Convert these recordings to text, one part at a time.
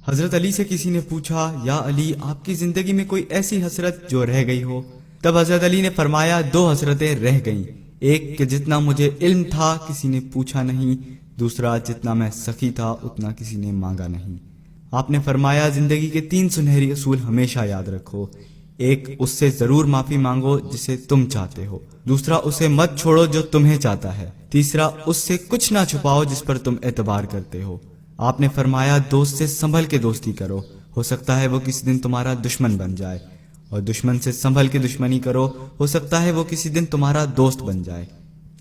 حضرت علی سے کسی نے پوچھا، یا علی آپ کی زندگی میں کوئی ایسی حسرت جو رہ گئی ہو؟ تب حضرت علی نے فرمایا، دو حسرتیں رہ گئیں، ایک کہ جتنا مجھے علم تھا کسی نے پوچھا نہیں، دوسرا جتنا میں سخی تھا اتنا کسی نے مانگا نہیں۔ آپ نے فرمایا، زندگی کے 3 سنہری اصول ہمیشہ یاد رکھو۔ ایک، اس سے ضرور معافی مانگو جسے تم چاہتے ہو۔ دوسرا، اسے مت چھوڑو جو تمہیں چاہتا ہے۔ تیسرا، اس سے کچھ نہ چھپاؤ جس پر تم اعتبار کرتے ہو۔ آپ نے فرمایا، دوست سے سنبھل کے دوستی کرو، ہو سکتا ہے وہ کسی دن تمہارا دشمن بن جائے، اور دشمن سے سنبھل کے دشمنی کرو، ہو سکتا ہے وہ کسی دن تمہارا دوست بن جائے۔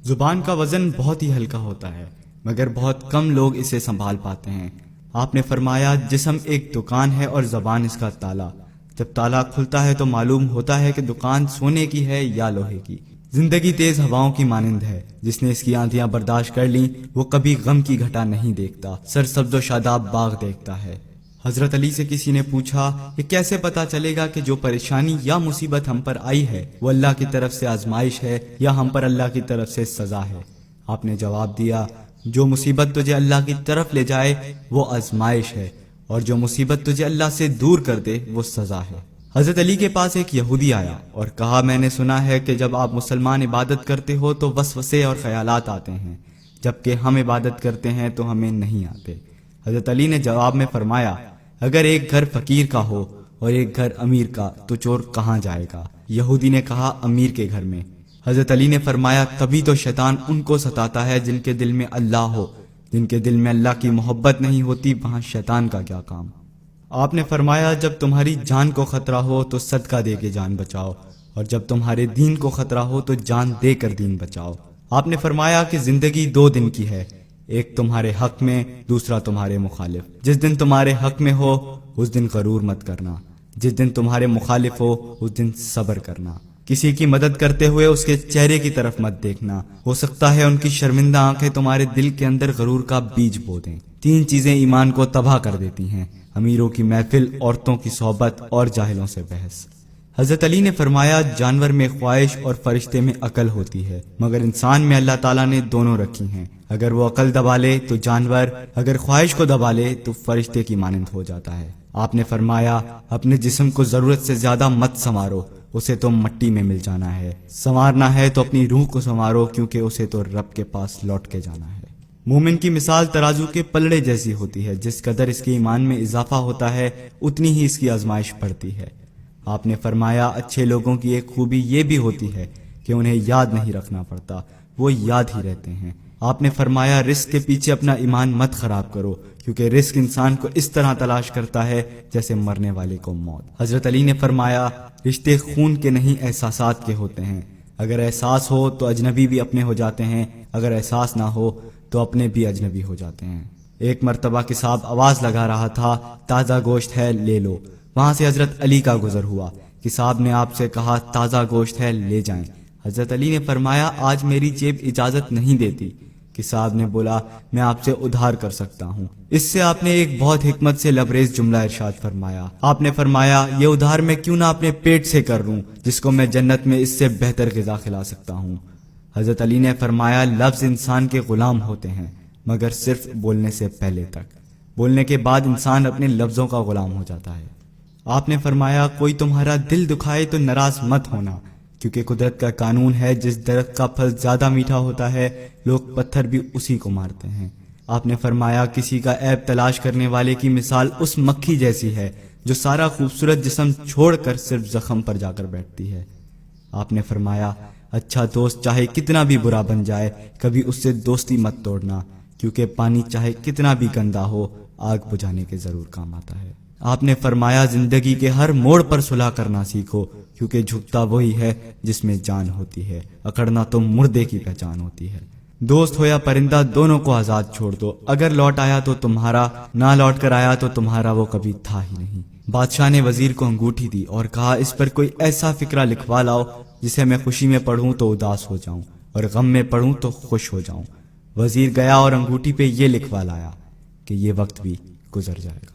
زبان کا وزن بہت ہی ہلکا ہوتا ہے، مگر بہت کم لوگ اسے سنبھال پاتے ہیں۔ آپ نے فرمایا، جسم ایک دکان ہے اور زبان اس کا تالا۔ جب تالا کھلتا ہے تو معلوم ہوتا ہے کہ دکان سونے کی ہے یا لوہے کی۔ زندگی تیز ہواؤں کی مانند ہے، جس نے اس کی آندھیاں برداشت کر لیں وہ کبھی غم کی گھٹا نہیں دیکھتا، سرسبز و شاداب باغ دیکھتا ہے۔ حضرت علی سے کسی نے پوچھا، یہ کیسے پتا چلے گا کہ جو پریشانی یا مصیبت ہم پر آئی ہے وہ اللہ کی طرف سے آزمائش ہے یا ہم پر اللہ کی طرف سے سزا ہے؟ آپ نے جواب دیا، جو مصیبت تجھے اللہ کی طرف لے جائے وہ آزمائش ہے، اور جو مصیبت تجھے اللہ سے دور کر دے وہ سزا ہے۔ حضرت علی کے پاس ایک یہودی آیا اور کہا، میں نے سنا ہے کہ جب آپ مسلمان عبادت کرتے ہو تو وسوسے اور خیالات آتے ہیں، جبکہ ہم عبادت کرتے ہیں تو ہمیں نہیں آتے۔ حضرت علی نے جواب میں فرمایا، اگر ایک گھر فقیر کا ہو اور ایک گھر امیر کا تو چور کہاں جائے گا؟ یہودی نے کہا، امیر کے گھر میں۔ حضرت علی نے فرمایا، تبھی تو شیطان ان کو ستاتا ہے جن کے دل میں اللہ ہو، جن کے دل میں اللہ کی محبت نہیں ہوتی وہاں شیطان کا کیا کام۔ آپ نے فرمایا، جب تمہاری جان کو خطرہ ہو تو صدقہ دے کے جان بچاؤ، اور جب تمہارے دین کو خطرہ ہو تو جان دے کر دین بچاؤ۔ آپ نے فرمایا کہ زندگی 2 دن کی ہے، ایک تمہارے حق میں، دوسرا تمہارے مخالف۔ جس دن تمہارے حق میں ہو اس دن غرور مت کرنا، جس دن تمہارے مخالف ہو اس دن صبر کرنا۔ کسی کی مدد کرتے ہوئے اس کے چہرے کی طرف مت دیکھنا، ہو سکتا ہے ان کی شرمندہ آنکھیں تمہارے دل کے اندر غرور کا بیج بو دیں۔ 3 چیزیں ایمان کو تباہ کر دیتی ہیں، امیروں کی محفل، عورتوں کی صحبت اور جاہلوں سے بحث۔ حضرت علی نے فرمایا، جانور میں خواہش اور فرشتے میں عقل ہوتی ہے، مگر انسان میں اللہ تعالیٰ نے دونوں رکھی ہیں۔ اگر وہ عقل دبا لے تو جانور، اگر خواہش کو دبا لے تو فرشتے کی مانند ہو جاتا ہے۔ آپ نے فرمایا، اپنے جسم کو ضرورت سے زیادہ مت سنوارو، اسے تو مٹی میں مل جانا ہے۔ سنوارنا ہے تو اپنی روح کو سنوارو، کیونکہ اسے تو رب کے پاس لوٹ کے جانا ہے۔ مومن کی مثال ترازو کے پلڑے جیسی ہوتی ہے، جس قدر اس کے ایمان میں اضافہ ہوتا ہے اتنی ہی اس کی آزمائش بڑھتی ہے۔ آپ نے فرمایا، اچھے لوگوں کی ایک خوبی یہ بھی ہوتی ہے کہ انہیں یاد نہیں رکھنا پڑتا، وہ یاد ہی رہتے ہیں۔ آپ نے فرمایا، رزق کے پیچھے اپنا ایمان مت خراب کرو، کیونکہ رزق انسان کو اس طرح تلاش کرتا ہے جیسے مرنے والے کو موت۔ حضرت علی نے فرمایا، رشتے خون کے نہیں احساسات کے ہوتے ہیں، اگر احساس ہو تو اجنبی بھی اپنے ہو جاتے ہیں، اگر احساس نہ ہو تو اپنے بھی اجنبی ہو جاتے ہیں۔ ایک مرتبہ کساب آواز لگا رہا تھا، تازہ گوشت ہے لے لو۔ وہاں سے حضرت علی کا گزر ہوا، کساب نے آپ سے کہا، تازہ گوشت ہے لے جائیں۔ حضرت علی نے فرمایا، آج میری جیب اجازت نہیں دیتی۔ کساب نے بولا، میں آپ سے ادھار کر سکتا ہوں۔ اس سے آپ نے ایک بہت حکمت سے لبریز جملہ ارشاد فرمایا۔ آپ نے فرمایا، یہ ادھار میں کیوں نہ اپنے پیٹ سے کر لوں، جس کو میں جنت میں اس سے بہتر غذا کھلا سکتا ہوں۔ حضرت علی نے فرمایا، لفظ انسان کے غلام ہوتے ہیں مگر صرف بولنے سے پہلے تک، بولنے کے بعد انسان اپنے لفظوں کا غلام ہو جاتا ہے۔ آپ نے فرمایا، کوئی تمہارا دل دکھائے تو ناراض مت ہونا، کیونکہ قدرت کا قانون ہے، جس درخت کا پھل زیادہ میٹھا ہوتا ہے لوگ پتھر بھی اسی کو مارتے ہیں۔ آپ نے فرمایا، کسی کا عیب تلاش کرنے والے کی مثال اس مکھی جیسی ہے جو سارا خوبصورت جسم چھوڑ کر صرف زخم پر جا کر بیٹھتی ہے۔ آپ نے فرمایا، اچھا دوست چاہے کتنا بھی برا بن جائے کبھی اس سے دوستی مت توڑنا، کیونکہ پانی چاہے کتنا بھی گندا ہو آگ بجھانے کے ضرور کام آتا ہے۔ آپ نے فرمایا، زندگی کے ہر موڑ پر صلح کرنا سیکھو، کیونکہ جھکتا وہی ہے جس میں جان ہوتی ہے، اکڑنا تو مردے کی پہچان ہوتی ہے۔ دوست ہو یا پرندہ دونوں کو آزاد چھوڑ دو، اگر لوٹ آیا تو تمہارا، نہ لوٹ کر آیا تو تمہارا وہ کبھی تھا ہی نہیں۔ بادشاہ نے وزیر کو انگوٹھی دی اور کہا، اس پر کوئی ایسا فقرہ لکھوا لاؤ جسے میں خوشی میں پڑھوں تو اداس ہو جاؤں اور غم میں پڑھوں تو خوش ہو جاؤں۔ وزیر گیا اور انگوٹھی پہ یہ لکھوا لایا کہ یہ وقت بھی گزر جائے گا۔